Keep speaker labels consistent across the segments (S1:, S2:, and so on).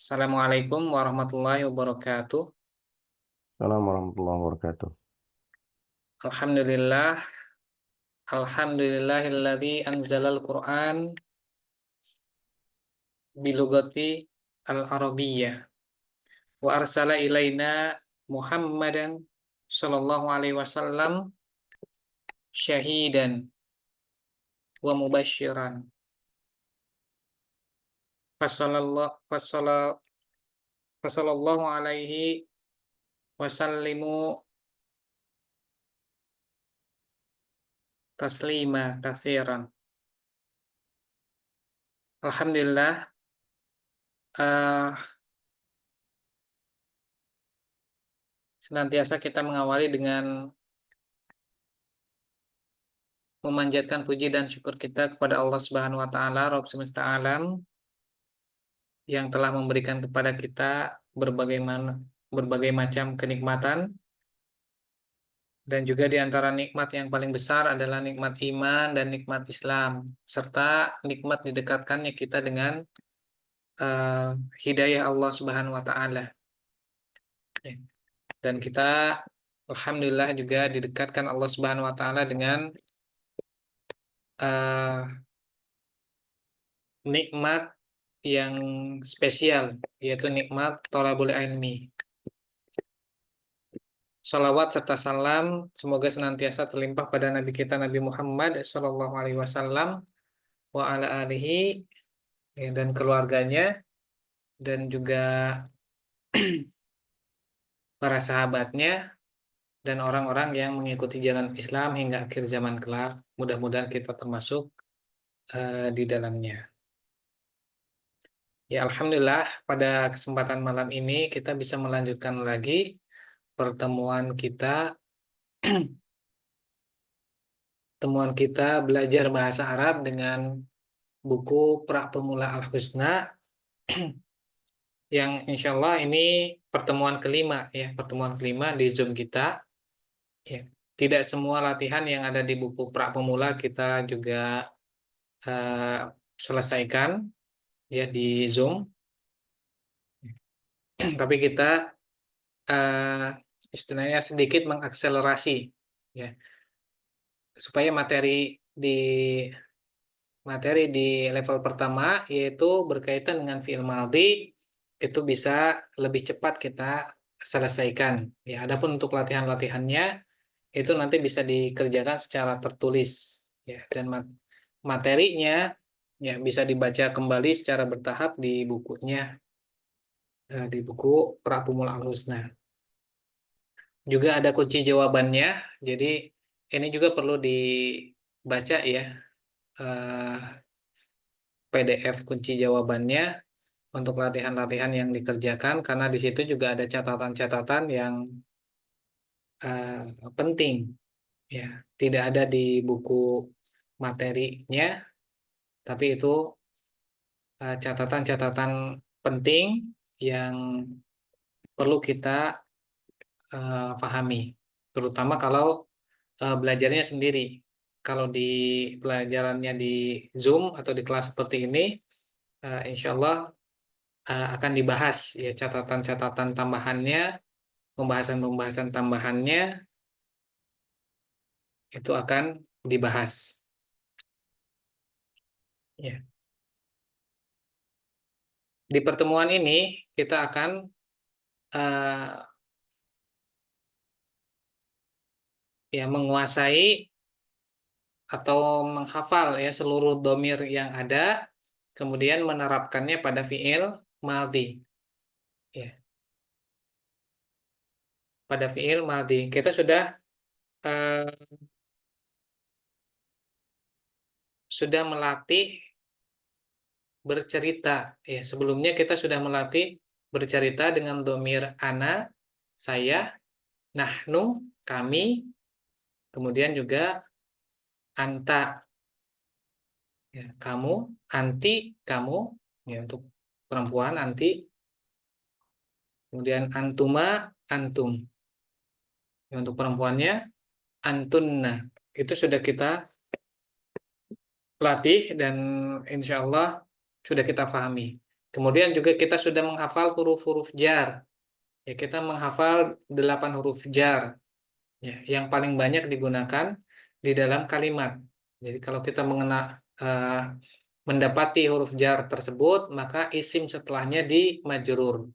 S1: Assalamualaikum warahmatullahi wabarakatuh.
S2: Assalamualaikum warahmatullahi wabarakatuh.
S1: Alhamdulillah, alhamdulillahilladzi anzalal Qur'an bilugati al-arabiyyah wa arsala ilaina Muhammadan sallallahu alaihi wasallam syahidan wa mubasysyiran. Fasallallahu alaihi wasallimu taslima katsiran. Alhamdulillah, eh, senantiasa kita mengawali dengan memanjatkan puji dan syukur kita kepada Allah Subhanahu wa taala, Rabb semesta alam yang telah memberikan kepada kita berbagai macam kenikmatan, dan juga di antara nikmat yang paling besar adalah nikmat iman dan nikmat Islam, serta nikmat didekatkannya kita dengan eh, hidayah Allah Subhanahu wa taala. Dan kita alhamdulillah juga didekatkan Allah Subhanahu wa taala dengan eh, nikmat yang spesial, yaitu nikmat thalabul ilmi. Salawat serta salam semoga senantiasa terlimpah pada Nabi kita Nabi Muhammad Shallallahu Alaihi Wasallam wa ala alihi, ya, dan keluarganya, dan juga para sahabatnya dan orang-orang yang mengikuti jalan Islam hingga akhir zaman kelak. Mudah-mudahan kita termasuk di dalamnya. Ya, alhamdulillah pada kesempatan malam ini kita bisa melanjutkan lagi pertemuan kita temuan kita belajar bahasa Arab dengan buku Pra Pemula Al-Husna, yang insya Allah ini pertemuan kelima, ya, pertemuan kelima di Zoom kita. Ya. Tidak semua latihan yang ada di buku Pra Pemula kita juga eh, selesaikan, ya, di Zoom, tapi kita eh, istilahnya sedikit mengakselerasi, ya, supaya materi di level pertama, yaitu berkaitan dengan fi'il madhi, itu bisa lebih cepat kita selesaikan. Ya, adapun untuk latihan-latihannya itu nanti bisa dikerjakan secara tertulis, ya, dan materinya, ya, bisa dibaca kembali secara bertahap di bukunya, di buku Prapumul Al-Husna. Juga ada kunci jawabannya, jadi ini juga perlu dibaca, ya, eh, PDF kunci jawabannya untuk latihan-latihan yang dikerjakan, karena di situ juga ada catatan-catatan yang penting, ya, tidak ada di buku materinya, tapi itu catatan-catatan penting yang perlu kita pahami, terutama kalau belajarnya sendiri. Kalau di pelajarannya di Zoom atau di kelas seperti ini, insya Allah akan dibahas, ya, catatan-catatan tambahannya, pembahasan-pembahasan tambahannya itu akan dibahas. Ya. Di pertemuan ini kita akan eh, ya, menguasai atau menghafal, ya, seluruh domir yang ada, kemudian menerapkannya pada fiil madhi. Ya, pada fiil madhi kita eh, sudah melatih bercerita. Ya, sebelumnya kita sudah melatih bercerita dengan domir ana, saya, nahnu, kami, kemudian juga anta, ya, kamu, anti, kamu, ya, untuk perempuan anti, kemudian antuma, antum, ya, untuk perempuannya antunna. Itu sudah kita latih dan insya Allah sudah kita pahami. Kemudian juga kita sudah menghafal huruf-huruf jar. Ya, kita menghafal 8 huruf jar. Ya, yang paling banyak digunakan di dalam kalimat. Jadi kalau kita mendapati huruf jar tersebut, maka isim setelahnya di majrur.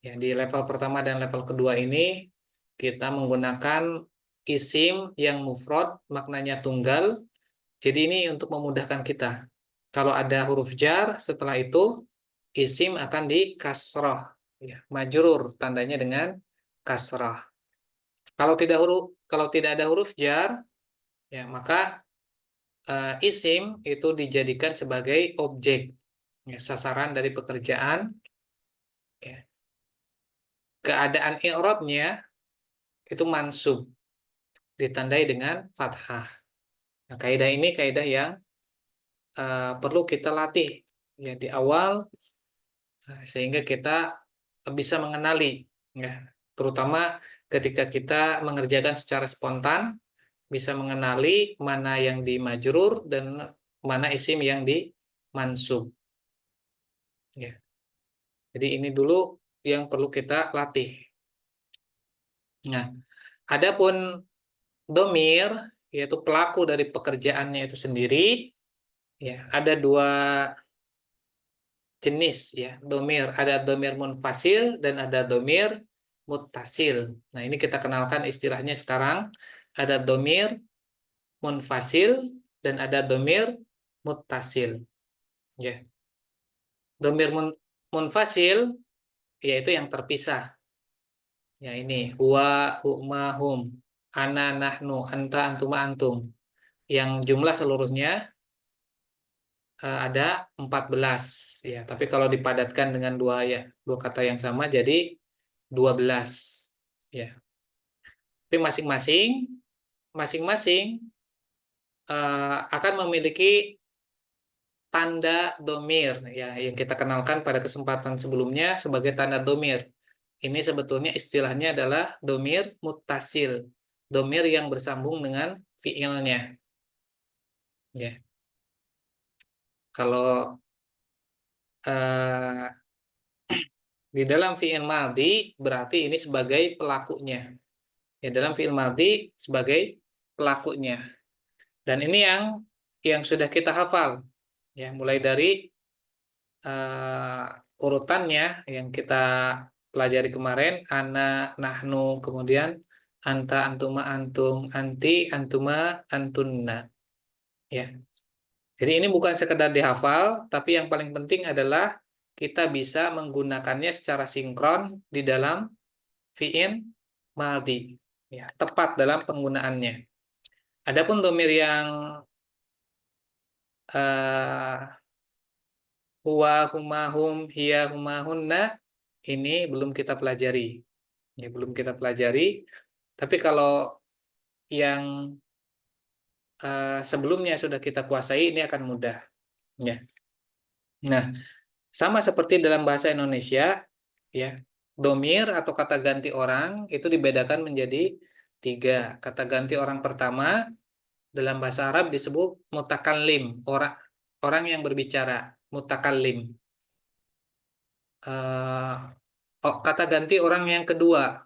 S1: Ya, di level pertama dan level kedua ini kita menggunakan isim yang mufrad, maknanya tunggal. Jadi ini untuk memudahkan kita. Kalau ada huruf jar, setelah itu isim akan di kasrah, ya, majrur, tandanya dengan kasrah. Kalau tidak ada huruf jar, ya maka isim itu dijadikan sebagai objek, ya, sasaran dari pekerjaan. Ya. Keadaan i'rabnya itu mansub, ditandai dengan fathah. Nah, kaidah ini kaidah yang perlu kita latih, ya, di awal, sehingga kita bisa mengenali, ya, terutama ketika kita mengerjakan secara spontan, bisa mengenali mana yang di majrur dan mana isim yang di mansub, ya. Jadi ini dulu yang perlu kita latih. Nah, adapun domir, yaitu pelaku dari pekerjaannya itu sendiri, ya, ada dua jenis, ya, domir. Ada domir munfasil dan ada domir muttasil. Nah, ini kita kenalkan istilahnya sekarang. Ada domir munfasil dan ada domir muttasil. Ya. Domir munfasil yaitu yang terpisah. Ya, ini huwa, huma, hum, ana, nahnu, anta, antuma, antum. Yang jumlah seluruhnya ada 14, ya. Tapi kalau dipadatkan dengan dua kata yang sama jadi 12, ya. Tapi masing-masing akan memiliki tanda domir, ya, yang kita kenalkan pada kesempatan sebelumnya sebagai tanda domir. Ini sebetulnya istilahnya adalah domir muttasil, domir yang bersambung dengan fiilnya, ya. Kalau eh, di dalam fiil madhi berarti ini sebagai pelakunya. Ya, dalam fiil madhi sebagai pelakunya. Dan ini yang sudah kita hafal, ya, mulai dari urutannya yang kita pelajari kemarin, ana, nahnu, kemudian anta, antuma, antum, anti, antuma, antunna, ya. Jadi ini bukan sekedar dihafal, tapi yang paling penting adalah kita bisa menggunakannya secara sinkron di dalam fi'il madhi, ya, tepat dalam penggunaannya. Adapun domir yang uh, huwa, huma, hum, hiya, huma, hunna, ini belum kita pelajari. Ya, belum kita pelajari. Tapi kalau yang sebelumnya sudah kita kuasai, ini akan mudah. Ya. Nah, sama seperti dalam bahasa Indonesia, ya, domir atau kata ganti orang itu dibedakan menjadi 3. Kata ganti orang pertama dalam bahasa Arab disebut mutakallim, orang yang berbicara, mutakallim. Kata ganti orang yang kedua,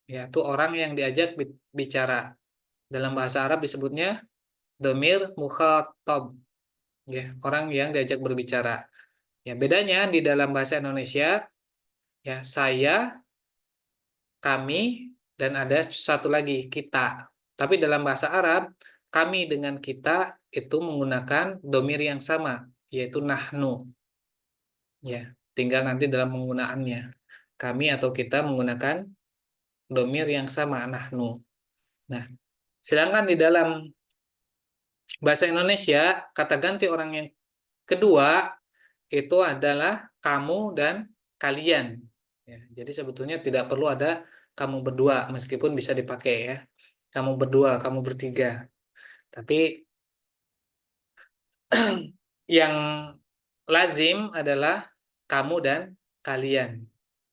S1: ya, itu orang yang diajak bicara. Dalam bahasa Arab disebutnya domir mukhatab, ya, orang yang diajak berbicara. Ya, bedanya di dalam bahasa Indonesia, ya, saya, kami, dan ada satu lagi, kita. Tapi dalam bahasa Arab, kami dengan kita itu menggunakan domir yang sama, yaitu nahnu. Ya, tinggal nanti dalam penggunaannya. Kami atau kita menggunakan domir yang sama, nahnu. Nah, sedangkan di dalam bahasa Indonesia, kata ganti orang yang kedua itu adalah kamu dan kalian. Ya, jadi sebetulnya tidak perlu ada kamu berdua, meskipun bisa dipakai, ya. Kamu berdua, kamu bertiga. Tapi yang lazim adalah kamu dan kalian.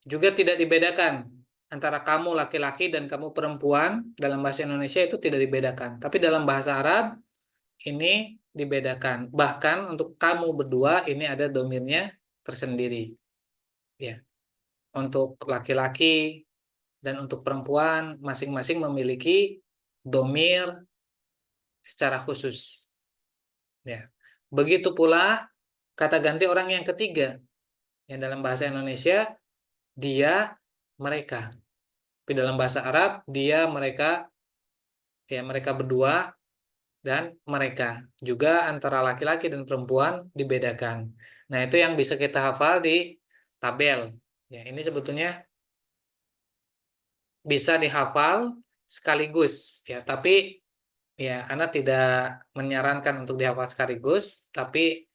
S1: Juga tidak dibedakan antara kamu laki-laki dan kamu perempuan. Dalam bahasa Indonesia itu tidak dibedakan. Tapi dalam bahasa Arab ini dibedakan. Bahkan untuk kamu berdua ini ada domirnya tersendiri. Ya, untuk laki-laki dan untuk perempuan masing-masing memiliki domir secara khusus. Ya, begitu pula kata ganti orang yang ketiga yang dalam bahasa Indonesia dia, mereka. Tapi dalam bahasa Arab dia, mereka, ya mereka berdua dan mereka. Juga antara laki-laki dan perempuan dibedakan. Nah, itu yang bisa kita hafal di tabel. Ya, ini sebetulnya bisa dihafal sekaligus ya, tapi ya Anda tidak menyarankan untuk dihafal sekaligus, tapi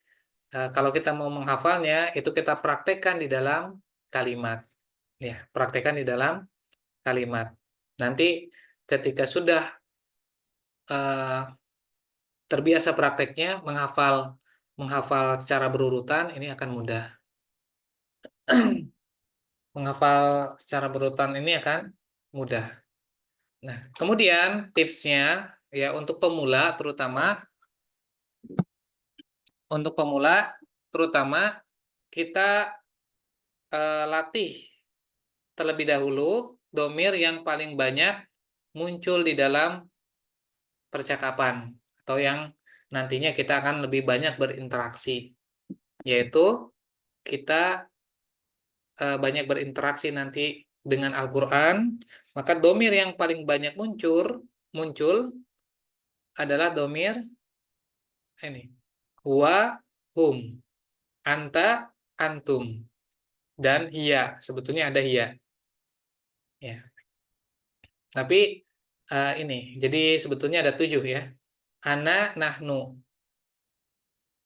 S1: kalau kita mau menghafalnya itu kita praktekkan di dalam kalimat. Ya, praktekkan di dalam kalimat. Nanti ketika sudah terbiasa prakteknya menghafal menghafal secara berurutan, ini akan mudah. Menghafal secara berurutan ini akan mudah. Nah, kemudian tipsnya ya untuk pemula terutama kita latih terlebih dahulu domir yang paling banyak muncul di dalam percakapan atau yang nantinya kita akan lebih banyak berinteraksi, yaitu kita banyak berinteraksi nanti dengan Al-Quran, maka domir yang paling banyak muncul adalah domir ini, huwa, hum, anta, antum, dan hiya. Sebetulnya ada hiya. Ya, tapi ini, jadi sebetulnya ada 7 ya. Ana, nahnu,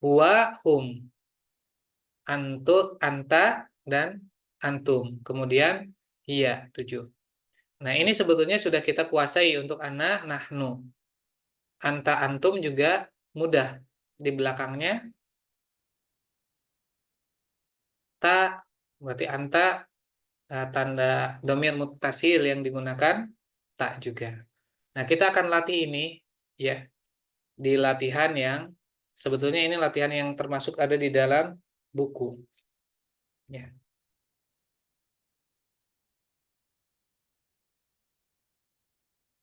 S1: huwa, hum, anta, dan antum. Kemudian hiya, 7. Nah, ini sebetulnya sudah kita kuasai untuk ana, nahnu. Anta, antum juga mudah. Di belakangnya ta, berarti anta, tanda domir muttasil yang digunakan tak juga. Nah, kita akan latih ini ya di latihan yang sebetulnya ini latihan yang termasuk ada di dalam buku. Ya.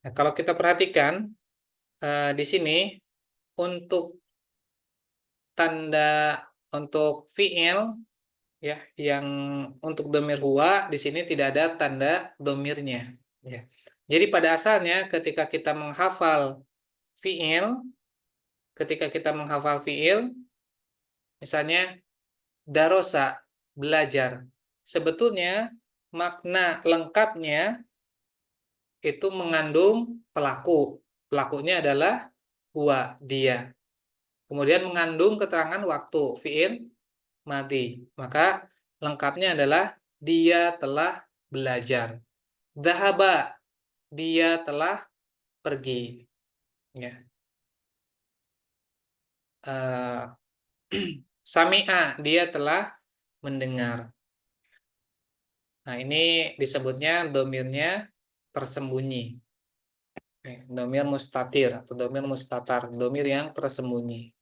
S1: Nah, kalau kita perhatikan di sini untuk tanda untuk fiil ya yang untuk domir huwa di sini tidak ada tanda domirnya. Ya. Jadi pada asalnya fiil, ketika kita menghafal fiil, misalnya darosa, belajar, sebetulnya makna lengkapnya itu mengandung pelaku. Pelakunya adalah huwa, dia. Kemudian mengandung keterangan waktu, fiil madi. Maka lengkapnya adalah dia telah belajar. Dhahaba, dia telah pergi. Ya. Sami'a, dia telah mendengar. Nah, ini disebutnya domirnya tersembunyi. Domir mustatir atau domir mustatar, domir yang tersembunyi.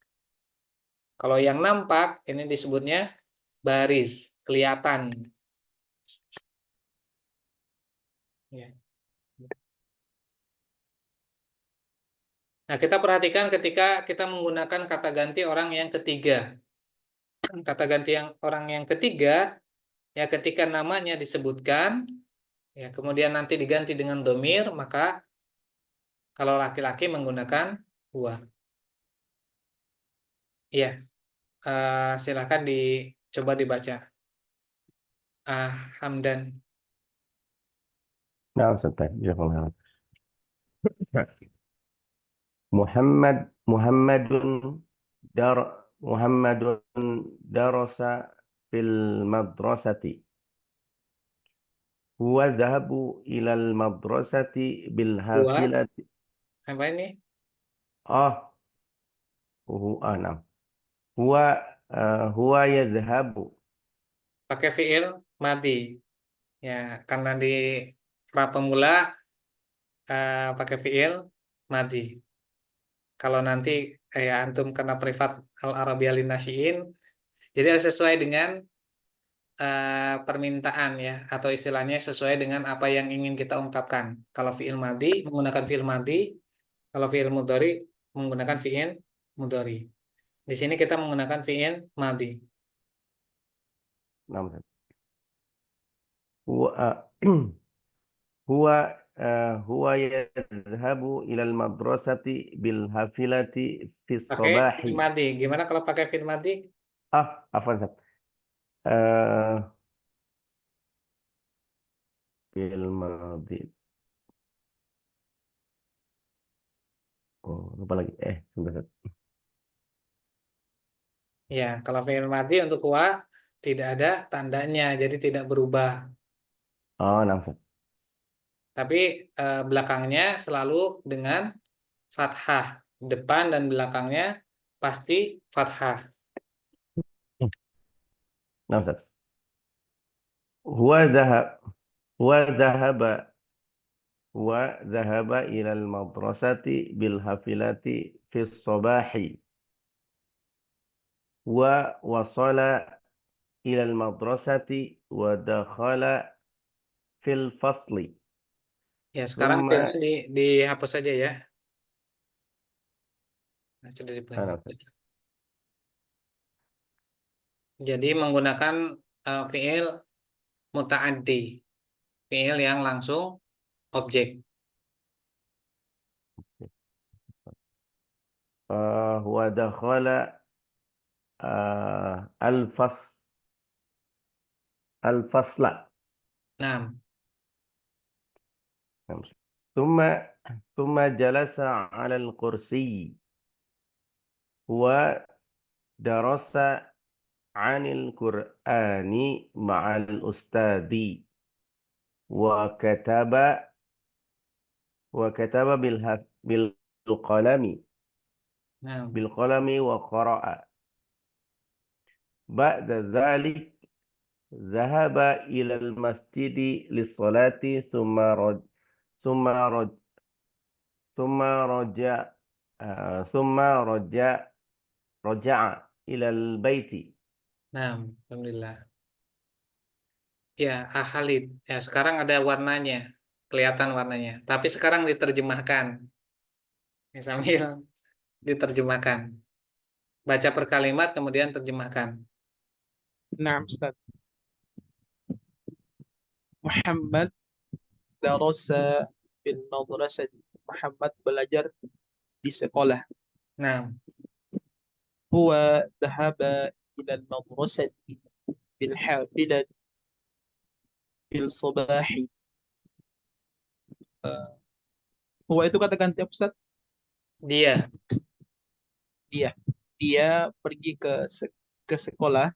S1: Kalau yang nampak, ini disebutnya baris, kelihatan. Ya. Nah, kita perhatikan ketika kita menggunakan kata ganti orang yang ketiga. Kata ganti yang orang yang ketiga, ya ketika namanya disebutkan, ya kemudian nanti diganti dengan domir, maka kalau laki-laki menggunakan huwa. Iya, silakan dicoba dibaca. Hamdan.
S2: نعم أستاذ جزاكم الله خير. محمد در محمد درس في المدرسة. هو ذهب إلى المدرسة
S1: Huwa,
S2: بالحافلة.
S1: apa ini?
S2: نعم. هو هو يذهب.
S1: Pakai fiil madi. Ya, karena di pra pemula pakai fiil madi. Kalau nanti ya antum karena privat al Arabiyah Linnasyiin, jadi harus sesuai dengan permintaan ya, atau istilahnya sesuai dengan apa yang ingin kita ungkapkan. Kalau fiil madi menggunakan fiil madi, kalau fiil mudhari menggunakan fiil mudhari. Di sini kita menggunakan fiil madi.
S2: Naam. Ustaz. Huwa huwa huwa yadhhabu ilal madrasati bil hafilati fis
S1: Pakai fiil
S2: sabahi.
S1: madi. Gimana kalau pakai fiil madi?
S2: Afwan Ustaz. Eh, Fil madi. Oh, lupa lagi. Sebentar. Ustaz.
S1: Ya, kalau fiil madi untuk wa tidak ada tandanya, jadi tidak berubah.
S2: Oh, naam Ustaz.
S1: Tapi belakangnya selalu dengan fathah. Depan dan belakangnya pasti fathah.
S2: Naam Ustaz. Huwa dhahab huwa dhahaba huwa dhahaba ilal madrasati bil hafilati fis sabahi. Wa wasala ilal madrasati wa dakhala fil fasli.
S1: Ya, sekarang filmnya
S2: Thumma
S1: dihapus saja ya. Nah, sudah
S2: Naam
S1: dipelajari.
S2: Ustaz.
S1: Jadi menggunakan fiil muta'addi, fiil yang langsung objek.
S2: Huwa dakhala al-fas al-fasla.
S1: Nah,
S2: ثم ثم جلس على الكرسي ودرس عن القرآن مع الأستاذ وكتب وكتب بالقلم
S1: nah,
S2: بالقلم وقرأ. بعد ذلك ذهب إلى المسجد للصلاة ثم رج ثم رجع ثم رجع إلى البيت.
S1: nah, alhamdulillah. Ya, ahalid. Ya, sekarang ada warnanya, kelihatan warnanya. Tapi sekarang diterjemahkan. Ya, sambil diterjemahkan. Baca per kalimat, kemudian terjemahkan.
S3: نعم أستاذ. Muhammad darasa fil madrasah. Muhammad belajar di sekolah.
S1: Nah,
S3: Huwa dhahaba ila al-madrasah bil hafilah fil sabahi. Uh, Huwa itu kata ganti apa Ustaz?
S1: dia.
S3: Dia. Dia pergi ke sekolah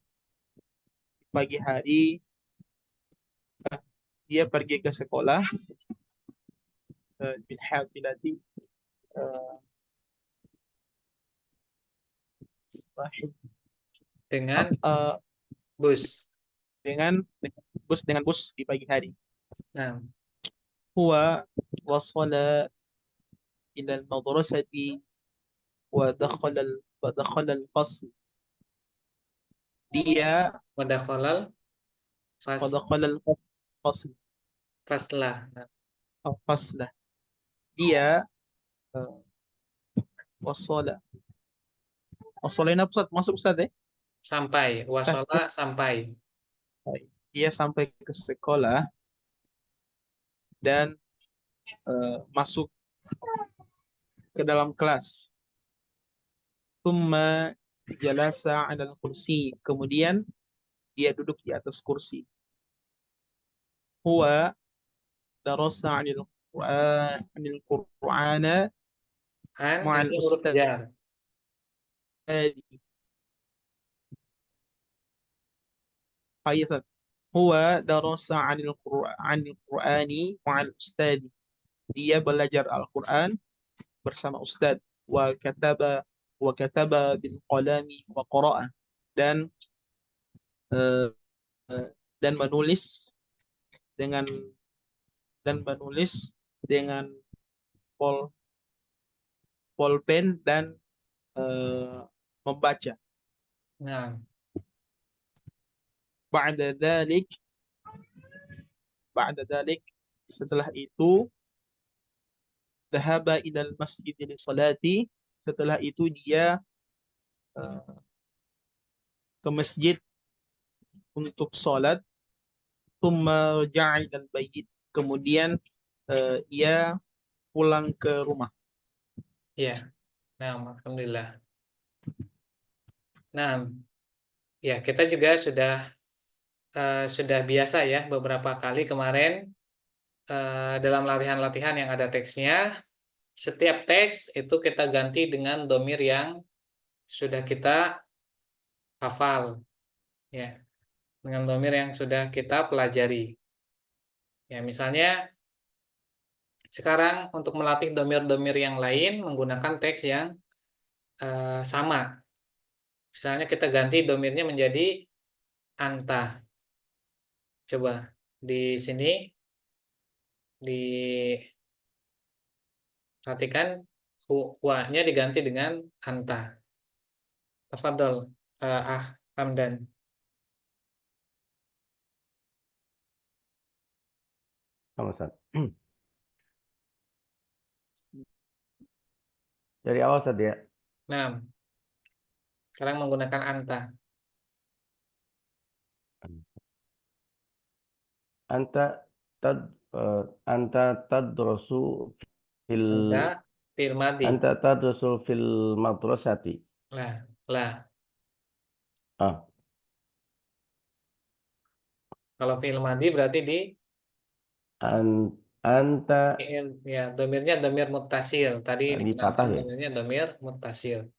S3: pagi hari. Dia pergi ke sekolah bil hafilati uh, sabahi.
S1: Dengan
S3: Uh,
S1: bus.
S3: dengan dengan bus di pagi hari.
S1: Nah,
S3: Huwa wasala ila al-madrasati ودخل الفصل. Dia
S1: wadakhalal
S3: ودخل الفصل
S1: faslah. Nah,
S3: أو فصله. Dia uh, وصل وصلنا Ustaz, masuk Ustaz ya.
S1: sampai. Wasola sampai.
S3: Dia sampai ke sekolah dan masuk ke dalam kelas. Thumma jalasa 'ala al-kursi. Kemudian dia duduk di atas kursi. Huwa darasa 'anil Qur'ana
S1: Kan
S3: ma'al
S1: ini huruf
S3: ustadz.
S1: jar.
S3: Iya, Ustaz. Huwa darasa 'anil Qur'ani ma'al ustadz. Dia belajar Al-Qur'an bersama ustadz. Wa kataba bil qalami wa qara'a. Dan eh, dan menulis dengan menulis dengan pol polpen dan eh, membaca.
S1: Nah,
S3: ba'da dzalik, setelah itu, dhahaba ilal masjid li salati, setelah itu dia eh, ke masjid untuk sholat, thumma raja'a ilal bait, kemudian ia pulang ke rumah.
S1: Ya, nah, alhamdulillah. Nah, ya kita juga sudah biasa ya beberapa kali kemarin dalam latihan-latihan yang ada teksnya. Setiap teks itu kita ganti dengan domir yang sudah kita hafal, ya, dengan domir yang sudah kita pelajari. Ya, misalnya sekarang untuk melatih domir-domir yang lain menggunakan teks yang sama. Misalnya kita ganti domirnya menjadi anta. Coba di sini diperhatikan wa-nya diganti dengan anta. Tafadhol, Hamdan.
S2: Sama Ustaz. Dari awal Ustaz ya.
S1: Nah, sekarang menggunakan anta.
S2: Anta tad anta tadrusu fil
S1: Anta fi'il madhi.
S2: anta tadrusu fil madrasati.
S1: Lah.
S2: Ah,
S1: Kalau fi'il madhi berarti di
S2: anta
S1: ya domirnya domir muttasil. Tadi
S2: di patah
S1: digunakan
S2: ya.
S1: domirnya domir muttasil.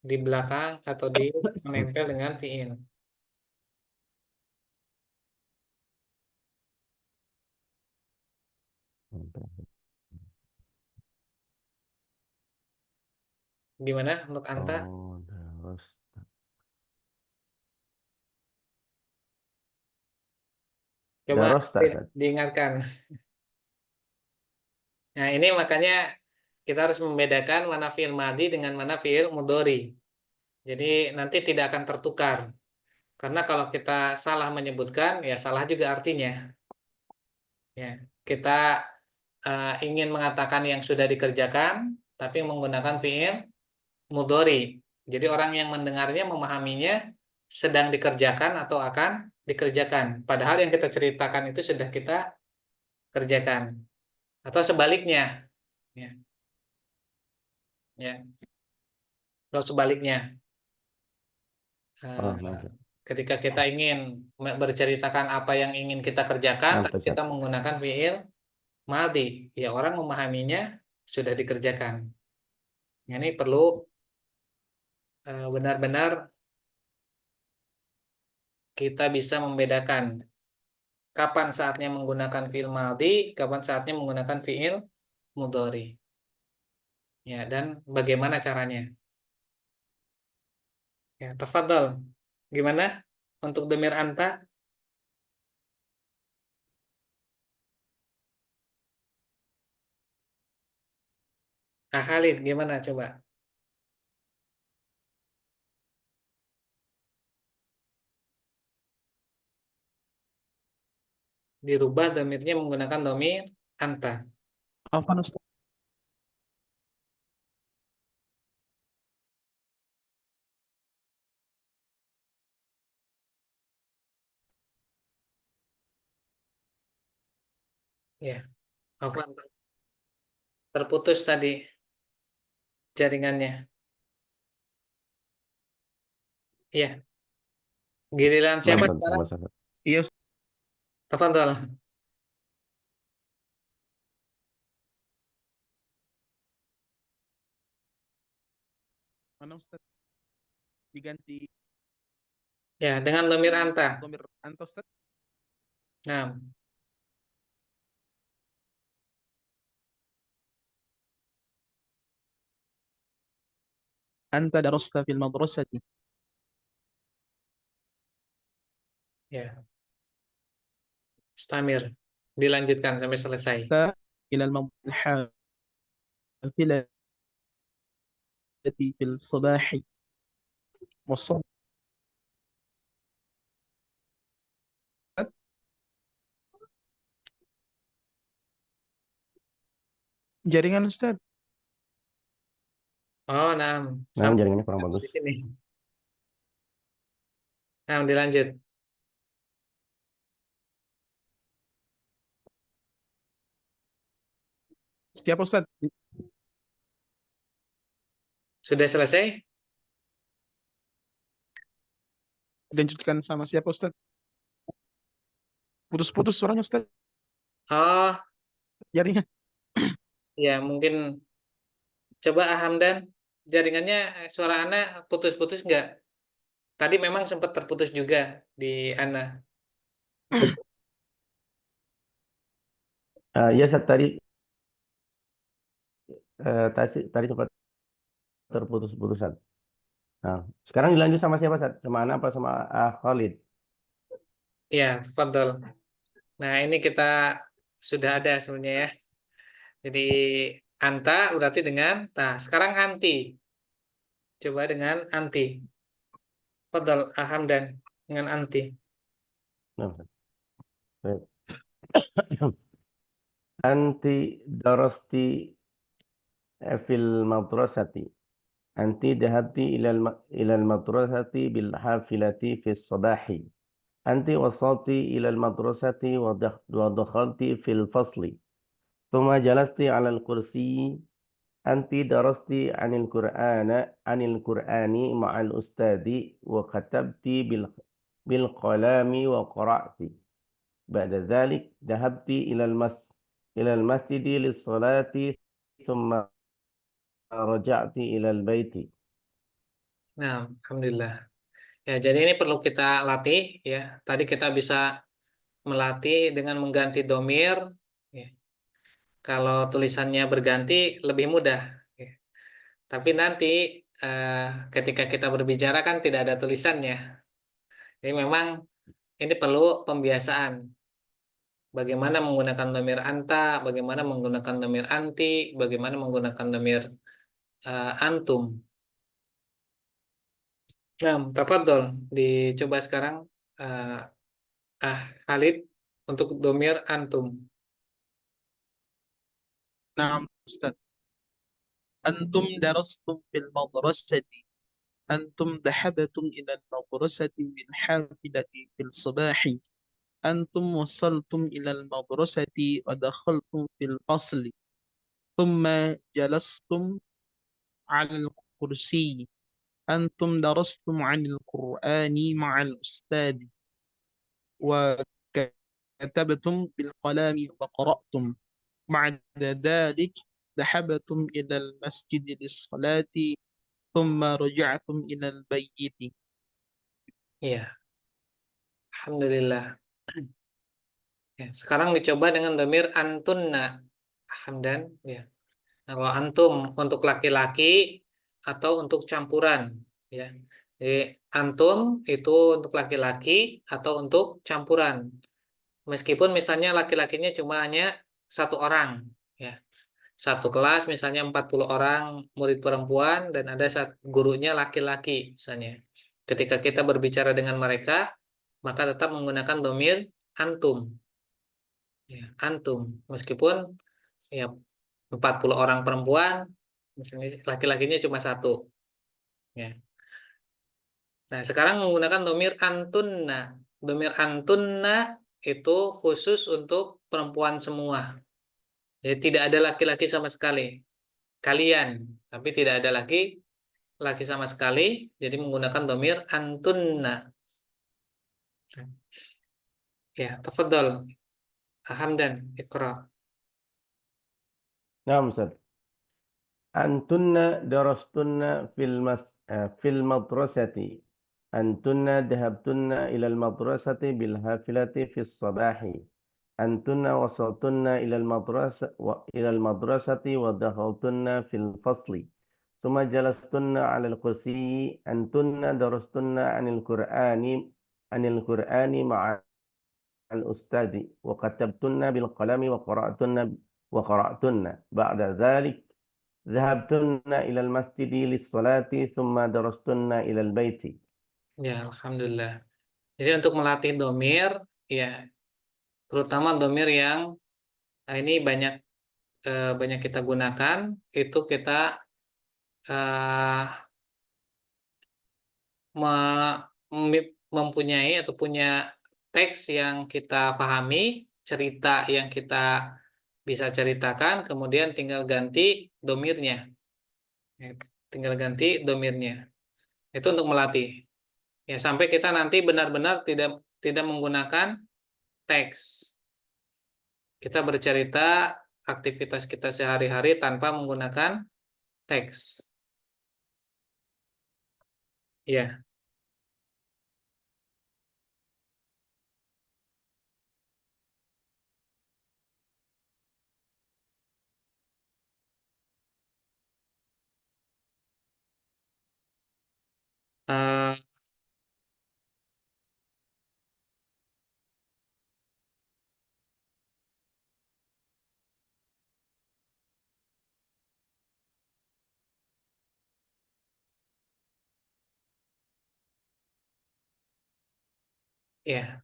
S1: Di belakang atau di menempel dengan fi'il. Gimana untuk anta?
S2: Oh, terus
S1: Coba
S2: darosta Ustaz.
S1: diingatkan. Nah, ini makanya kita harus membedakan mana fi'il madhi dengan mana fi'il mudhari. Jadi nanti tidak akan tertukar. Karena kalau kita salah menyebutkan, ya salah juga artinya. Ya, kita ingin mengatakan yang sudah dikerjakan, tapi menggunakan fi'il mudhari. Jadi orang yang mendengarnya memahaminya sedang dikerjakan atau akan dikerjakan. Padahal yang kita ceritakan itu sudah kita kerjakan. Atau sebaliknya. Ya, ya. Atau sebaliknya.
S2: Oh,
S1: Eh,
S2: mantap.
S1: ketika kita ingin berceritakan apa yang ingin kita kerjakan, tapi
S2: Mantap
S1: kita
S2: Ustaz.
S1: menggunakan fi'il madhi, ya orang memahaminya sudah dikerjakan. Ini perlu benar-benar kita bisa membedakan kapan saatnya menggunakan fi'il madhi, kapan saatnya menggunakan fi'il mudhari. Ya, dan bagaimana caranya? Ya, tafadhol. Gimana untuk domir anta? Khalid, gimana coba? Dirubah domirnya menggunakan domir anta.
S3: Afwan Ustaz.
S1: Ya, Afwan, terputus tadi jaringannya. Iya, giliran siapa
S2: Mantap
S1: sekarang?
S2: Mas Ustaz.
S3: Iya Ustaz.
S1: Tafadhol.
S3: Mana Ustaz? Diganti
S1: Ya, dengan domir anta.
S3: domir anta Ustaz.
S1: Nah,
S3: Anta darasta fil madrasati.
S1: ya, stamir. Dilanjutkan sampai selesai.
S3: Ta ila al-hafilati fil sabahi was Jaringan Ustaz.
S1: Oh, nah,
S2: Nah,
S1: sama
S2: jaringannya kurang bagus.
S1: di sini. Nah, dilanjut.
S3: Siapa Ustaz?
S1: Sudah selesai?
S3: Dilanjutkan sama siapa Ustaz? Putus-putus suaranya Ustaz.
S1: Oh,
S3: Jaringan.
S1: ya mungkin coba Hamdan, jaringannya suara Ana putus-putus nggak? Tadi memang sempat terputus juga di Ana.
S2: Ya, Ustaz, tadi sempat terputus-putusan. Nah, sekarang dilanjut sama siapa, Ustaz? Sama Ana apa sama Khalid?
S1: Ya, tafadhol. Nah, ini kita sudah ada sebenarnya ya. Jadi anta berarti dengan, nah sekarang anti. Coba dengan anti. Tafadhol Hamdan dengan anti.
S2: Nah, Ustaz. Baik. Anti darasti fil madrasati. Anti dhahabti ilal madrasati bil hafilati fis sabahi. Anti wasalti ilal madrasati wa dakhalti fil fasli. ثم جلست على الكرسي. أنت درست عن القرآن مع الأستاذ وكتبت بالقلم وقرأت. بعد ذلك ذهبت إلى المسجد للصلاة ثم رجعت إلى البيت.
S1: Nah, alhamdulillah. Ya, jadi ini perlu kita latih ya. Tadi kita bisa melatih dengan mengganti domir. Ya. Kalau tulisannya berganti lebih mudah. Ya. Tapi nanti eh, ketika kita berbicara kan tidak ada tulisannya. Jadi memang ini perlu pembiasaan. Bagaimana menggunakan domir anta, bagaimana menggunakan domir anti, bagaimana menggunakan domir antum. Nah, tafadhol dicoba sekarang eh, Khalid untuk domir antum.
S3: Naam Ustaz. Antum darastum fil madrasati. Antum dhahabatum ila al-madrasati bil hafilati fil sabahi. أنتم وصلتم إلى المدرسة ودخلتم في الفصل ثم جلستم على الكرسي أنتم درستم عن القرآن مع الأستاذ وكتبتم بالقلم وقرأتم بعد ذلك ذهبتم إلى المسجد للصلاة ثم رجعتم إلى البيت.
S1: Iya, alhamdulillah. Ya, sekarang dicoba dengan domir antunna. Hamdan, ya. Kalau antum untuk laki-laki atau untuk campuran, ya. Jadi antum itu untuk laki-laki atau untuk campuran. Meskipun misalnya laki-lakinya cuma hanya satu orang, ya. Satu kelas misalnya 40 orang murid perempuan dan ada gurunya laki-laki misalnya. Ketika kita berbicara dengan mereka, maka tetap menggunakan domir antum. Ya, antum. Meskipun ya 40 orang perempuan, misalnya laki-lakinya cuma satu. Ya. Nah, sekarang menggunakan domir antunna. Domir antunna itu khusus untuk perempuan semua. Jadi tidak ada laki-laki sama sekali. Kalian, tapi tidak ada laki sama sekali. Jadi menggunakan domir antunna. Ya, tafadhol. Hamdan, Iqra.
S2: Nah, Ustaz. Antunna darastunna fil madrasati. Antunna dhahabtunna ila al-madrasati bil hafilati fis sabahi. أنتن وصلتن إلى المدرسة ودخلتن في الفصل ثم جلستن على الكرسي. أنتن درستن عن القرآن مع الأستاذ وكتبتن بالقلم وقرأتن. بعد ذلك ذهبتن إلى المسجد للصلاة ثم درستن إلى البيت.
S1: Ya, alhamdulillah. Jadi untuk melatih domir, ya terutama domir yang ini banyak banyak kita gunakan, itu kita eh, mempunyai atau punya teks yang kita pahami, cerita yang kita bisa ceritakan, kemudian tinggal ganti domirnya. Ya, tinggal ganti domirnya. Itu untuk melatih. Ya, sampai kita nanti benar-benar tidak tidak menggunakan teks. Kita bercerita aktivitas kita sehari-hari tanpa menggunakan teks. Ya. eh, ya.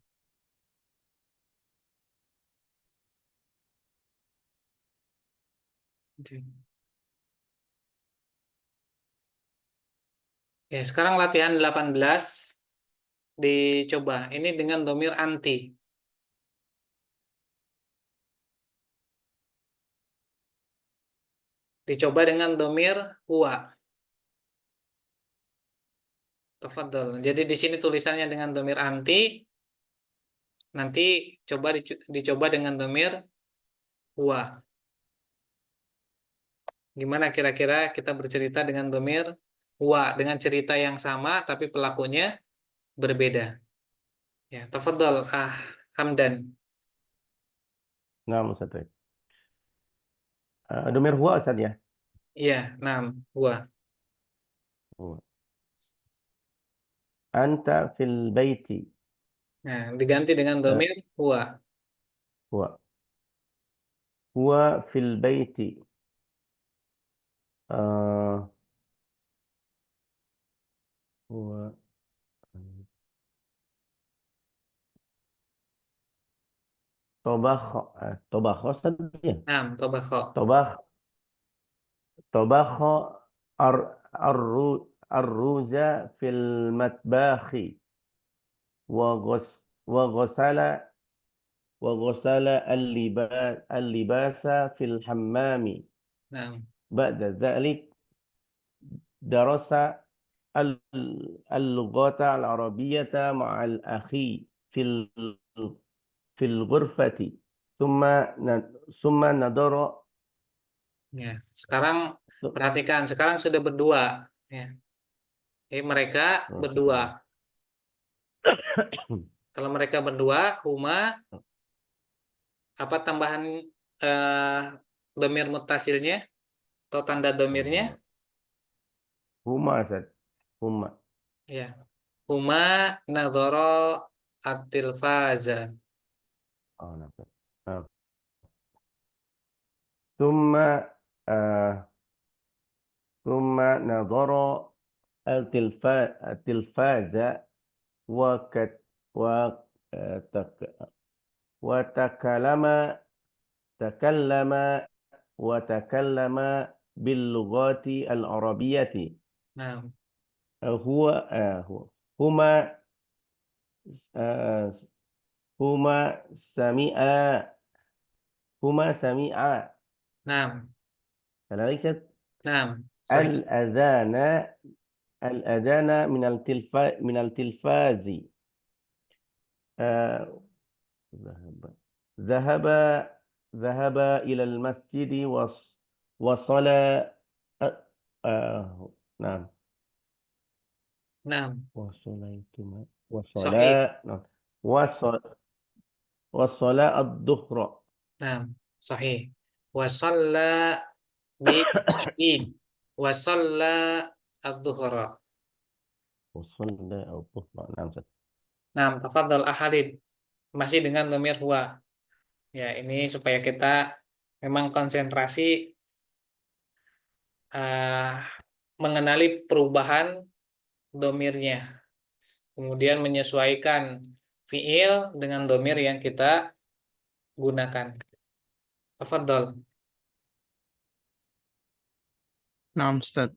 S1: Ya, sekarang latihan 18 dicoba. Ini dengan domir anti. Dicoba dengan domir huwa. Tafadhol. Jadi di sini tulisannya dengan domir anti, nanti dicoba dengan domir huwa. Gimana kira-kira kita bercerita dengan domir huwa dengan cerita yang sama tapi pelakunya berbeda. Ya, tafadhol Hamdan.
S2: Nah, Ustaz. Domir huwa Ustaz ya.
S1: Iya, huwa.
S2: Huwa. Anta fil baiti.
S1: Nah, diganti dengan
S2: Eh,
S1: domir huwa.
S2: huwa. Huwa fil baiti. Eh, huwa. Tobakh. Tobakh Ustaz ya.
S1: Tobakho.
S2: Tobakh. Tobakh ar arruza fil matbakhi. وغس وغسل وغسل اللباس في الحمام.
S1: Nah,
S2: بعد ذلك درس اللغة العربية مع الأخي في في الغرفة. ثم ثم نظر.
S1: ya. Sekarang perhatikan, sekarang sudah berdua. Ya. Jadi mereka berdua. Kalau mereka berdua, huma apa tambahan eh, domir mutasilnya atau tanda domirnya?
S2: huma Ustaz. Huma.
S1: Ya. Huma nadhara at-tilfaza.
S2: Oh, nafas. Ah. ثم آه ثم نظر التلفاز وكت وتك وتكلم تكلم وتكلم باللغة العربية.
S1: Nah,
S2: هو هما آه، هما سمعا هما سمعا
S1: nah,
S2: ليست
S1: sahih.
S2: الأذان من التلفاز. آه، ذهب ذهب ذهب إلى المسجد وصلى. نعم.
S1: Nah,
S2: وصليتما
S1: sahih.
S2: نعم. وصل وصلى الظهر.
S1: Nah, sahih. Wa shalla bi tasydid. Wa shalla adz-dhuhra.
S2: وصلى الظهر. نعم.
S1: Nah, tafadhal ahadid. Masih dengan domir huwa. Ya, ini supaya kita memang konsentrasi eh, mengenali perubahan domirnya. Kemudian menyesuaikan fiil dengan domir yang kita gunakan. Tafadhol.
S3: نعم أستاذ.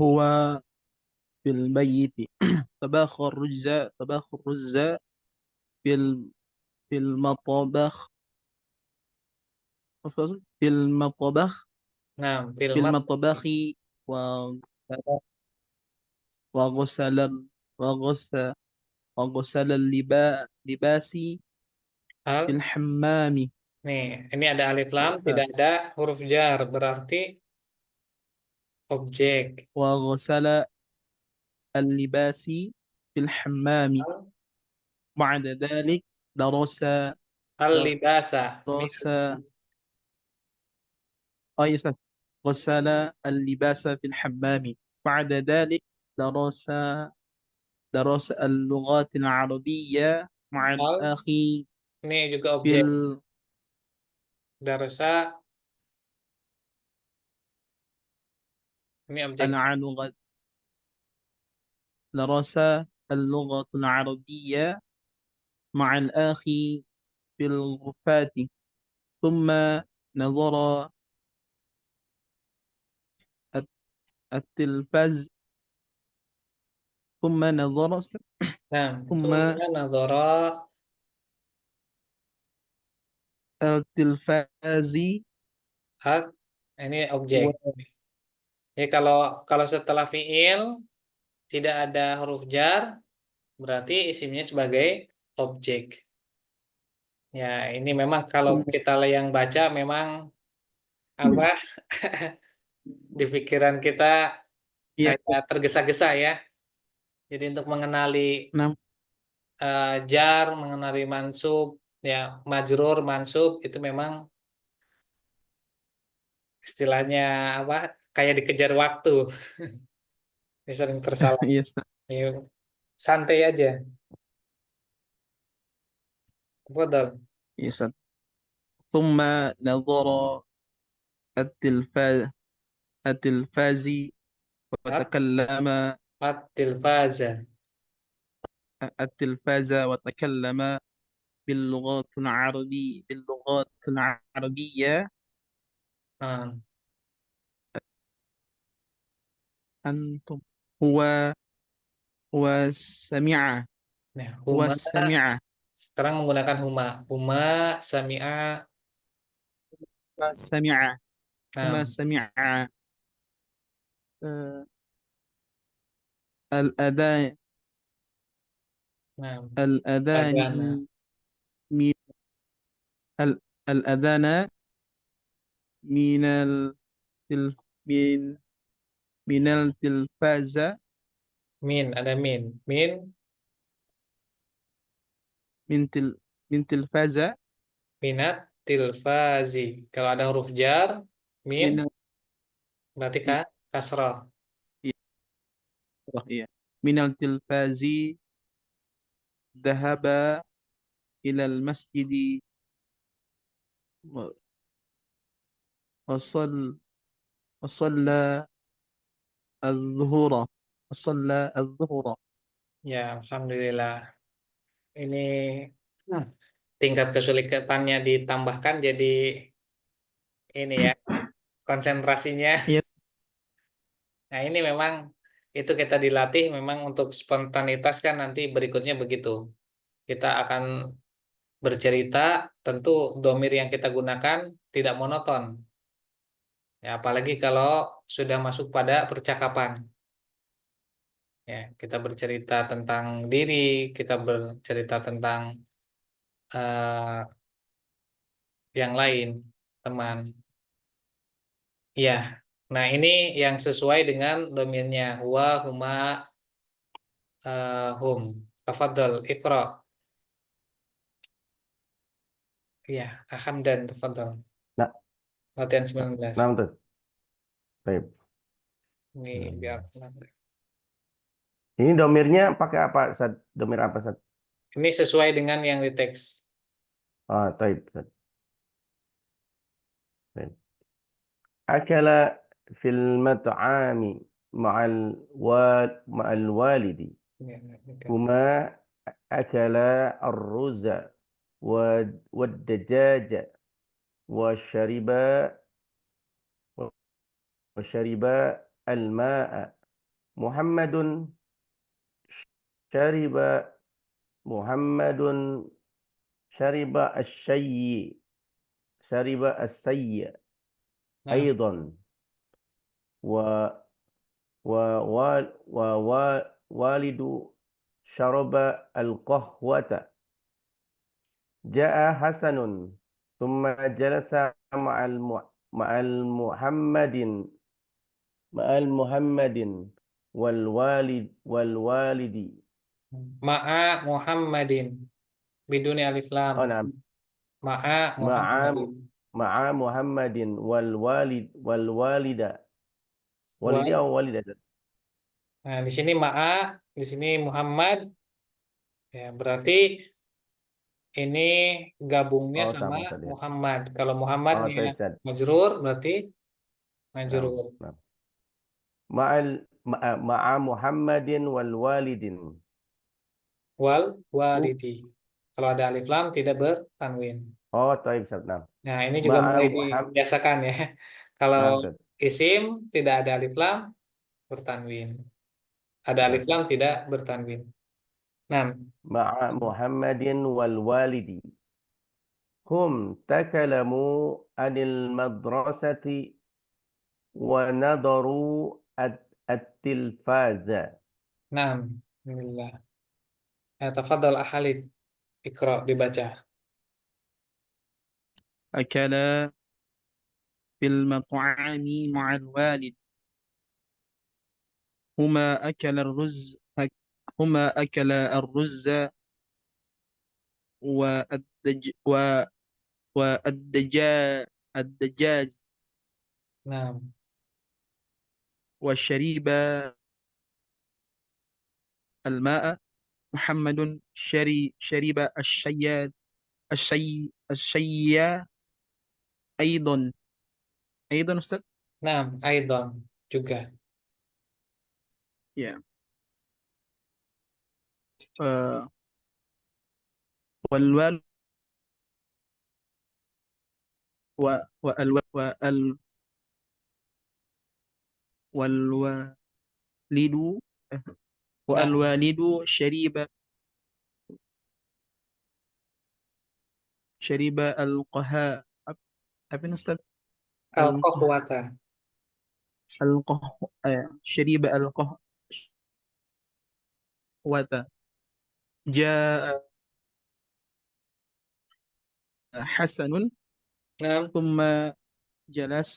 S3: هو في البيت طباخ الرز في في المطبخ في المطبخ
S1: Nah,
S3: في
S1: filmat
S3: المطبخ و- وغسل وغسل وغسل اللباس في
S1: al.
S3: الحمام.
S1: Nih, ini ada alif lam,
S3: أستاذ.
S1: tidak ada huruf jar, berarti objek.
S3: وغسل اللباس في الحمام.
S1: Al,
S3: بعد ذلك درس
S1: al-libasa. Ini
S3: درس أيضا غسل اللباس في الحمام. بعد ذلك درس درس اللغات العربية مع
S1: al,
S3: الأخي
S1: ini juga
S3: في
S1: objek. Darussa, ini objek.
S3: اللغة درس اللغة العربية مع الأخي في الغرفات. ثم نظر الت- التلفاز ثم نظر
S1: Nah,
S3: ثم
S1: summa nadhara,
S3: التلفاز
S1: al, ini objek.
S3: و...
S1: Jadi kalau kalau setelah fiil tidak ada huruf jar, berarti isimnya sebagai objek. Ya, ini memang kalau
S3: ثم
S1: kita yang baca memang apa di pikiran kita kayak tergesa-gesa ya. Jadi untuk mengenali
S3: نعم
S1: jar, mengenali mansub, ya majrur, mansub itu memang istilahnya apa? Kayak dikejar waktu. Ini sering tersalah.
S3: iya Ustaz.
S1: Ya, santai aja. Betul.
S3: Iya Ustaz. ثم نظر التلفاز التلفاز
S1: At,
S3: وتكلم
S1: tilfaza.
S3: التلفاز وتكلم باللغات العربية.
S1: Nah,
S3: أنتم هو هو سمع
S1: nah,
S3: هو
S1: huma
S3: سمع
S1: sekarang menggunakan huma. Huma sami'a.
S3: هو سمع هما
S1: Nah,
S3: سمع آه، الأذان
S1: nah,
S3: الأذان
S1: adana.
S3: من الأذان من التلف من من التلفاز
S1: Min, ada min. Min,
S3: من من تلفاز
S1: minat, tilfazi. Kalau ada huruf jar, min,
S3: من
S1: berarti kasrah.
S3: إيه. من التلفاز ذهب إلى المسجد و- وصل وصلى الظهر وصلى الظهر.
S1: Ya, alhamdulillah. Ini nah, tingkat kesulitannya ditambahkan jadi ini ya, konsentrasinya.
S3: Iya,
S1: Nah, ini memang itu kita dilatih memang untuk spontanitas kan nanti berikutnya begitu. Kita akan bercerita, tentu domir yang kita gunakan tidak monoton. Ya, apalagi kalau sudah masuk pada percakapan. Ya, kita bercerita tentang diri, kita bercerita tentang eh, yang lain, teman. Ya, nah ini yang sesuai dengan domainnya huwa, huma, hum. Tafadhol, Iqra. Ya, Hamdan, tafadhol.
S2: Nah,
S1: Latihan
S2: nah
S1: 19.
S2: betul. Baik.
S1: Ini biar
S2: Hmm. Ini domirnya pakai apa, Ustaz? Domir apa, Ustaz?
S1: ini sesuai dengan yang di teks.
S2: Ah, baik, Ustaz. Baik. أكل في المطعم مع الوالد.
S1: Ya, ini.
S2: هما أكلا الرز والدجاج وشربا وشرب الماء. محمد شرب محمد شرب الشيء شرب السيء
S1: Nah,
S2: أيضا. و ووالد شرب القهوة. جاء حسن ثم جلس مع المحمد والوالد.
S1: ma'a Muhammadin biduni alif lam.
S2: نعم.
S1: Ma'a
S2: مع
S1: Muhammadin.
S2: محمد والوالدة. والدي
S1: Wal.
S2: أو والدة.
S1: Nah, di sini ma'a, di sini Muhammad. Ya, berarti ini gabungnya
S2: Oh
S1: sama
S2: sama Ustaz ya.
S1: Muhammad. Kalau Muhammad
S2: Oh
S1: dia
S2: طيب Ustaz.
S1: majrur, berarti
S2: نعم
S1: majrur.
S2: نعم. مع محمد والوالد.
S1: Wal
S2: Hu.
S1: walidi. Kalau ada alif lam tidak bertanwin.
S2: Oh طيب Ustaz. نعم.
S1: Nah, ini juga
S2: مع
S1: mulai
S2: محمد.
S1: dibiasakan ya. Kalau
S2: نعم Ustaz.
S1: isim tidak ada alif lam bertanwin. Ada alif
S2: نعم.
S1: lam tidak bertanwin. Nah,
S2: مع محمد والوالد. هم تكلموا عن المدرسة ونظروا التلفاز.
S1: nah, Alhamdulillah. Tafadhal Khalid, Iqra dibaca.
S3: أكل في المطعم مع الوالد. هما أكل الرز هما أكل الرز والدج والدجاج
S1: Nah,
S3: وشرب الماء. محمد شرب الشاي أيضا. أيضا أستاذ.
S1: nah, Aidon juga.
S3: يا آه، والوال و- والو- وال- والوالد
S1: Nah,
S3: والوالد شرب القهوة. apa ini Ustaz? القهوة.
S1: Al-Qahwata.
S3: شرب القهوة. جاء حسن
S1: Nah,
S3: ثم جلس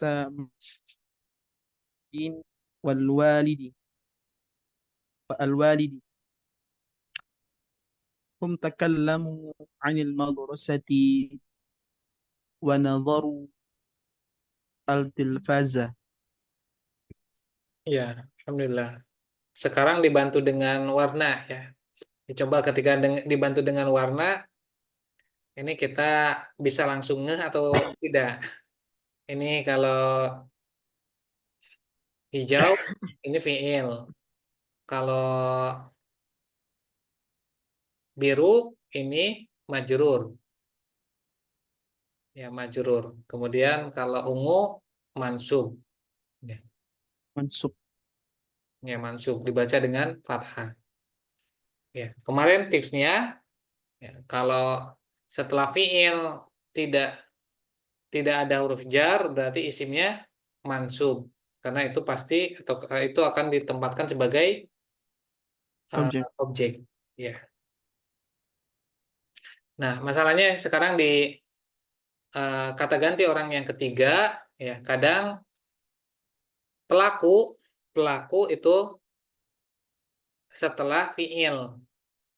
S3: والوالد والوالد. هم تكلموا عن المدرسة ونظروا التلفاز.
S1: ya, Alhamdulillah. Sekarang dibantu dengan warna ya. Coba ketika dibantu dengan warna, ini kita bisa langsung ngeh atau tidak. Ini kalau hijau, ini fiil. Kalau biru, ini majrur. Ya, majrur. Kemudian kalau ungu, mansub. Ya,
S3: منصوب.
S1: ya, mansub. Dibaca dengan fathah. Ya, kemarin tipsnya, ya, kalau setelah fiil tidak tidak ada huruf jar, berarti isimnya mansub. Karena itu pasti atau itu akan ditempatkan sebagai
S3: Objek.
S1: objek. Ya. Nah, masalahnya sekarang di kata ganti orang yang ketiga, ya kadang pelaku pelaku itu setelah fiil.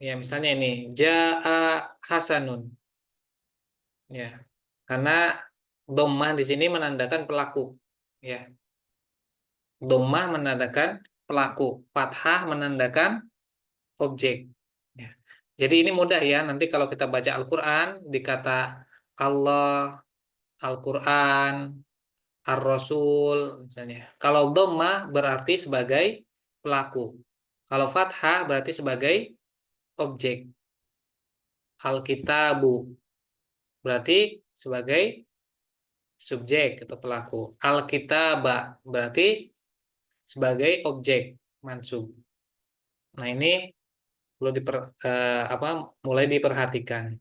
S1: Ya, misalnya ini jaa Hasanun. Ya, karena dhammah di sini menandakan pelaku. Ya, dhammah menandakan pelaku, fathah menandakan objek. Ya. Jadi ini mudah ya. Nanti kalau kita baca Al-Quran, dikata Allah, Al-Quran, Ar-Rasul, misalnya. Kalau dhammah berarti sebagai pelaku. Kalau fathah berarti sebagai objek. Al-Kitabu berarti sebagai subjek atau pelaku. Al-kitaba berarti sebagai objek mansub. Nah, ini perlu mulai diperhatikan.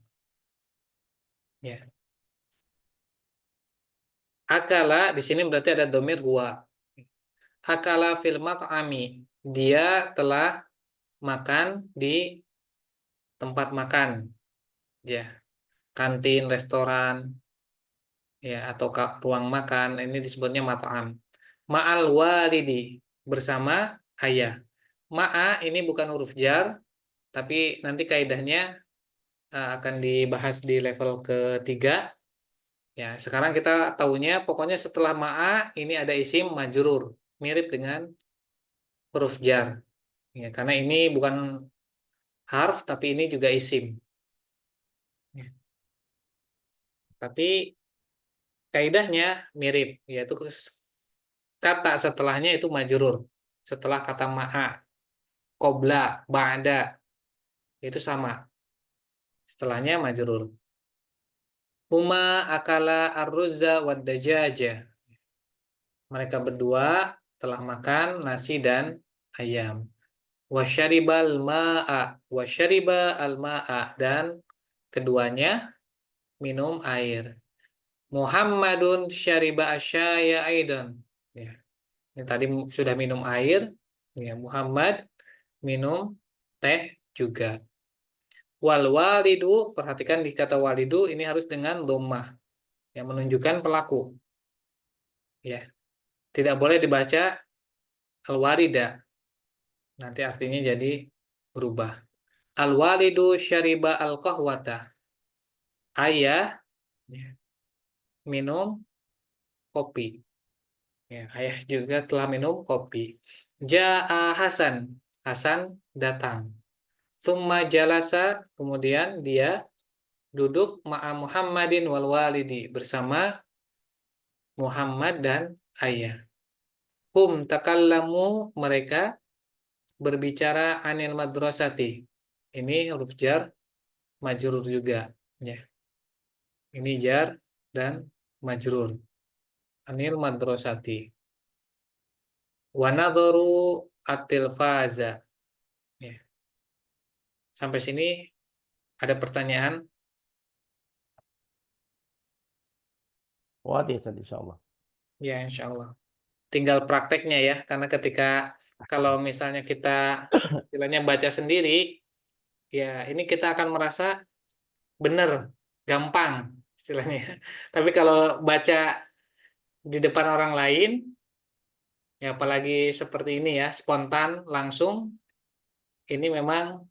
S1: Ya. Akala di sini berarti ada domir huwa. Akala fil mat'ami. Dia telah makan di tempat makan. Ya, kantin, restoran, ya atau ruang makan. Ini disebutnya mat'am. Ma'al walidi, bersama ayah. Ma'a ini bukan huruf jar, tapi nanti kaidahnya akan dibahas di level ketiga. Ya, sekarang kita tahunya pokoknya setelah ma'a ini ada isim majrur, mirip dengan huruf jar. Ya, karena ini bukan harf tapi ini juga isim. Ya. Tapi kaidahnya mirip, yaitu kata setelahnya itu majrur. Setelah kata ma'a, qobla, ba'da itu sama. Setelahnya majrur. Huma akala ar-ruzza wad dajaja. Mereka berdua telah makan nasi dan ayam. Wasyaribal ma'a, wasyariba al-ma'a, dan keduanya minum air. Muhammadun syariba asyaya aidan. Ya, ini tadi sudah minum air. Ya, Muhammad minum teh juga. Wal walidu, perhatikan di kata walidu ini harus dengan dhammah yang menunjukkan pelaku. Ya, tidak boleh dibaca al-walida. Nanti artinya jadi berubah. Al-walidu syariba al-qahwata. Ayah ya, minum kopi. Ya, ayah juga telah minum kopi. Ja'a Hasan. Hasan datang. Tsumma jalasa, kemudian dia duduk ma'a Muhammadin wal walidi, bersama Muhammad dan ayah. Hum takallamu, mereka berbicara anil madrasati. Ini huruf jar majrur juga, ya. Ini jar dan majrur. Anil madrasati. Wa nadharu at-tilfaza. Ya. Sampai sini ada pertanyaan?
S2: Wadih, Ustaz, insyaallah.
S1: Ya, insya Allah. Tinggal prakteknya ya, karena kalau misalnya kita istilahnya baca sendiri, ya ini kita akan merasa benar, gampang istilahnya. Tapi kalau baca di depan orang lain, ya apalagi seperti ini ya, spontan, langsung, ini memang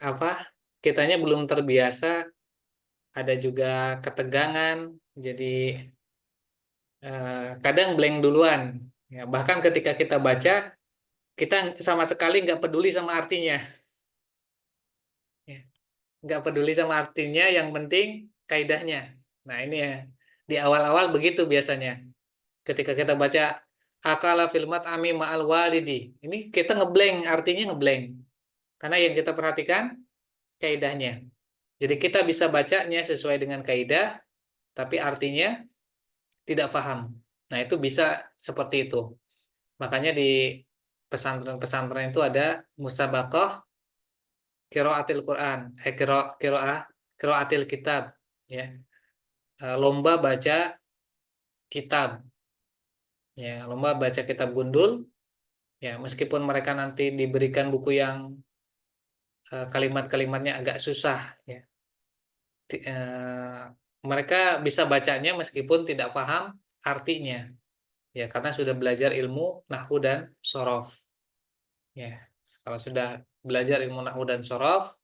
S1: apa? Kitanya belum terbiasa, ada juga ketegangan, jadi kadang blank duluan. Ya, bahkan ketika kita baca, kita sama sekali nggak peduli sama artinya. Ya, nggak peduli sama artinya, yang penting kaidahnya. Nah ini ya, di awal-awal begitu biasanya. Ketika kita baca akala filmat ami ma'al walidi, ini kita ngeblank, artinya ngeblank. Karena yang kita perhatikan kaidahnya. Jadi kita bisa bacanya sesuai dengan kaidah, tapi artinya tidak paham. Nah itu bisa seperti itu. Makanya di pesantren-pesantren itu ada musabaqah qiraatil Quran, qiraatil kitab, ya. Lomba baca kitab, ya, lomba baca kitab gundul, ya, meskipun mereka nanti diberikan buku yang kalimat-kalimatnya agak susah, ya. Mereka bisa bacanya meskipun tidak paham artinya, ya, karena sudah belajar ilmu nahwu dan shorof, ya. Kalau sudah belajar ilmu nahwu dan shorof,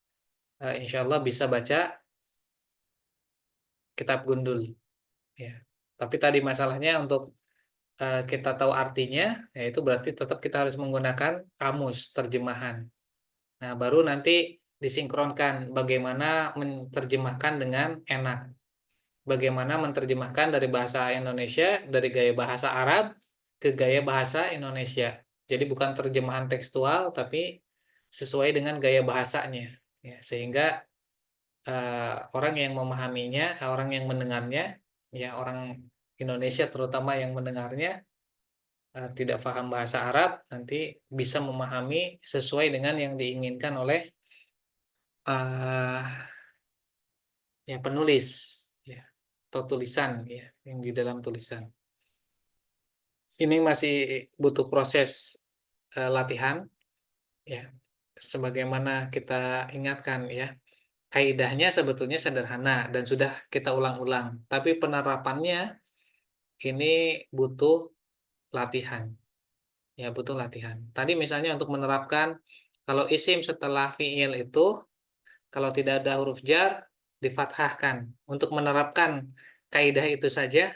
S1: insya Allah bisa baca kitab gundul, ya. Tapi tadi masalahnya untuk kita tahu artinya, yaitu berarti tetap kita harus menggunakan kamus terjemahan. Nah, baru nanti disinkronkan bagaimana menerjemahkan dengan enak. Bagaimana menerjemahkan dari bahasa Indonesia, dari gaya bahasa Arab ke gaya bahasa Indonesia. Jadi bukan terjemahan tekstual, tapi sesuai dengan gaya bahasanya. Ya, sehingga orang yang memahaminya, orang yang mendengarnya, ya orang Indonesia terutama yang mendengarnya tidak paham bahasa Arab, nanti bisa memahami sesuai dengan yang diinginkan oleh uh, ya penulis, ya, atau tulisan, ya, yang di dalam tulisan. Ini masih butuh proses latihan, ya. Sebagaimana kita ingatkan, ya, kaidahnya sebetulnya sederhana dan sudah kita ulang-ulang, tapi penerapannya ini butuh latihan. Ya, butuh latihan. Tadi misalnya untuk menerapkan kalau isim setelah fiil itu kalau tidak ada huruf jar difathahkan. Untuk menerapkan kaidah itu saja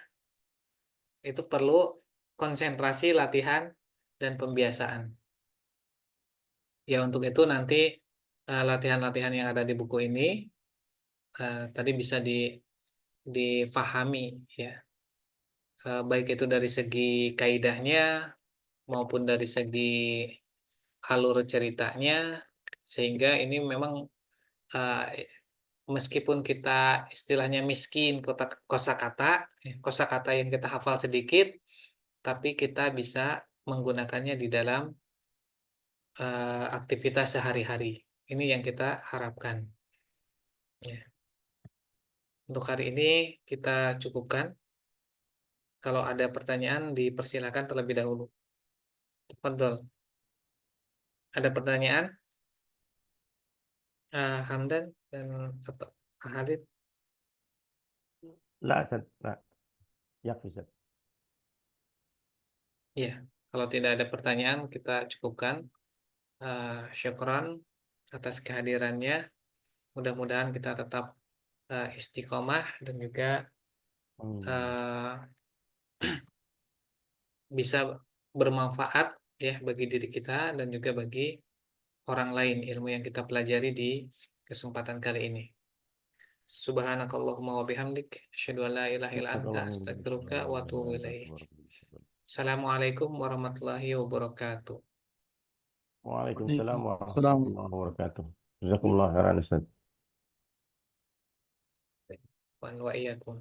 S1: itu perlu konsentrasi, latihan, dan pembiasaan. Ya, untuk itu nanti latihan-latihan yang ada di buku ini tadi bisa difahami, ya. Baik itu dari segi kaidahnya maupun dari segi alur ceritanya, sehingga ini memang eh, meskipun kita istilahnya miskin kosakata, kosakata yang kita hafal sedikit, tapi kita bisa menggunakannya di dalam aktivitas sehari-hari. Ini yang kita harapkan. Ya. Untuk hari ini kita cukupkan. Kalau ada pertanyaan, dipersilakan terlebih dahulu. Betul. Ada pertanyaan? Hamdan dan apa? Halid?
S2: لا أسد لا يكفي أسد.
S1: Ya. Kalau tidak ada pertanyaan, kita cukupkan. Syukran atas kehadirannya. Mudah-mudahan kita tetap istiqomah dan juga eh, bisa bermanfaat, ya, bagi diri kita dan juga bagi orang lain ilmu yang kita pelajari di kesempatan kali ini. Subhanakallahumma wa bihamdik asyhadu an la ilaha illa anta astaghfiruka wa atubu ilaik. Assalamualaikum warahmatullahi wabarakatuh.
S2: Waalaikumsalam
S4: Salam.
S2: warahmatullahi wabarakatuh. Jazakumullah khairan Ustaz.
S1: Wa iyyakum.